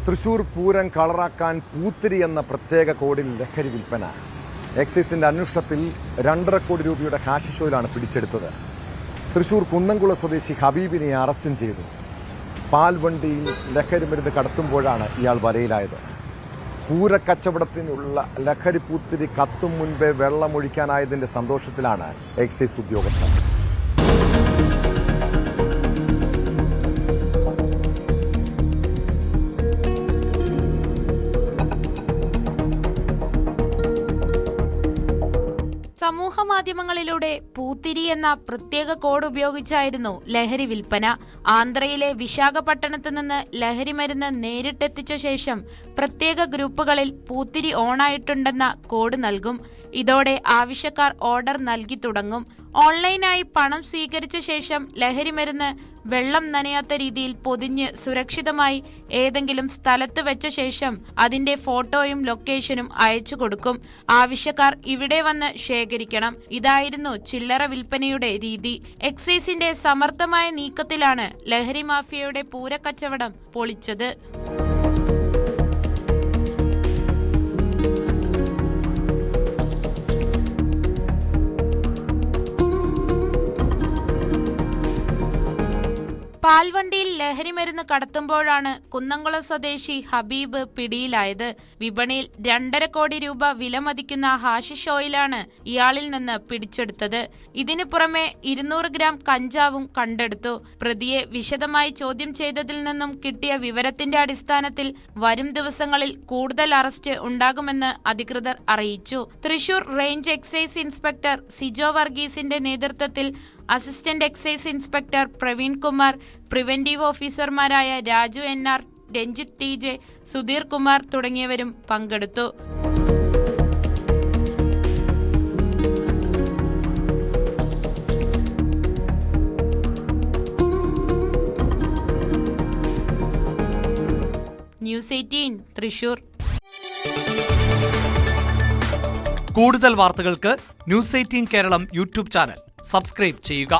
തൃശൂർ പൂരം കളറാക്കാൻ പൂത്തിരി എന്ന പ്രത്യേക കോഡിൽ ലഹരി വിൽപ്പന. എക്സൈസിന്റെ അന്വേഷണത്തിൽ 2.5 കോടി രൂപയുടെ ഹാഷിഷ് ഓയിലാണ് പിടിച്ചെടുത്തത്. തൃശൂർ കുന്നംകുളം സ്വദേശി ഹബീബിനെ അറസ്റ്റും ചെയ്തു. പാൽവണ്ടിയിൽ ലഹരി മരുന്ന് കടത്തുമ്പോഴാണ് ഇയാൾ വലയിലായത്. പൂരക്കച്ചവടത്തിനുള്ള ലഹരി പൂത്തിരി കത്തും മുൻപേ വെള്ളമൊഴിക്കാനായതിന്റെ സന്തോഷത്തിലാണ് എക്സൈസ് ഉദ്യോഗസ്ഥർ. സമൂഹ മാധ്യമങ്ങളിലൂടെ പൂത്തിരി എന്ന പ്രത്യേക കോഡ് ഉപയോഗിച്ചായിരുന്നു ലഹരി വിൽപ്പന. ആന്ധ്രയിലെ വിശാഖപട്ടണത്ത് നിന്ന് ലഹരി മരുന്ന് നേരിട്ടെത്തിച്ച ശേഷം പ്രത്യേക ഗ്രൂപ്പുകളിൽ പൂത്തിരി ഓണായിട്ടുണ്ടെന്ന കോഡ് നൽകും. ഇതോടെ ആവശ്യക്കാർ ഓർഡർ നൽകി തുടങ്ങും. ഓൺലൈനായി പണം സ്വീകരിച്ച ശേഷം ലഹരി മരുന്ന് വെള്ളം നനയാത്ത രീതിയിൽ പൊതിഞ്ഞ് സുരക്ഷിതമായി ഏതെങ്കിലും സ്ഥലത്ത് വെച്ച ശേഷം അതിന്റെ ഫോട്ടോയും ലൊക്കേഷനും അയച്ചു കൊടുക്കും. ആവശ്യക്കാർ ഇവിടെ വന്ന് ശേഖരിക്കണം. ഇതായിരുന്നു ചില്ലറ വിൽപ്പനയുടെ രീതി. എക്സൈസിന്റെ സമർത്ഥമായ നീക്കത്തിലാണ് ലഹരി മാഫിയയുടെ പൂരക്കച്ചവടം പൊളിച്ചത്. പാൽവണ്ടിയിൽ ലഹരി മരുന്ന് കടത്തുമ്പോഴാണ് കുന്നംകുളം സ്വദേശി ഹബീബ് പിടിയിലായത്. വിപണിയിൽ 2.5 കോടി രൂപ വിലമതിക്കുന്ന ഹാഷിഷ് ഓയിലാണ് ഇയാളിൽ നിന്ന് പിടിച്ചെടുത്തത്. ഇതിനു പുറമെ 200 ഗ്രാം കഞ്ചാവും കണ്ടെടുത്തു. പ്രതിയെ വിശദമായി ചോദ്യം ചെയ്തതിൽ നിന്നും കിട്ടിയ വിവരത്തിന്റെ അടിസ്ഥാനത്തിൽ വരും ദിവസങ്ങളിൽ കൂടുതൽ അറസ്റ്റ് ഉണ്ടാകുമെന്ന് അധികൃതർ അറിയിച്ചു. Thrissur range excise inspector Sijo വർഗീസിന്റെ നേതൃത്വത്തിൽ assistant excise inspector Praveen Kumar, preventive ഓഫീസർമാരായ രാജു NR, രഞ്ജിത്ത് TJ, സുധീർ കുമാർ തുടങ്ങിയവരും പങ്കെടുത്തു. ന്യൂസ് 18 തൃശൂർ. കൂടുതൽ വാർത്തകൾക്ക് news 18 Keralam YouTube channel subscribe ചെയ്യുക.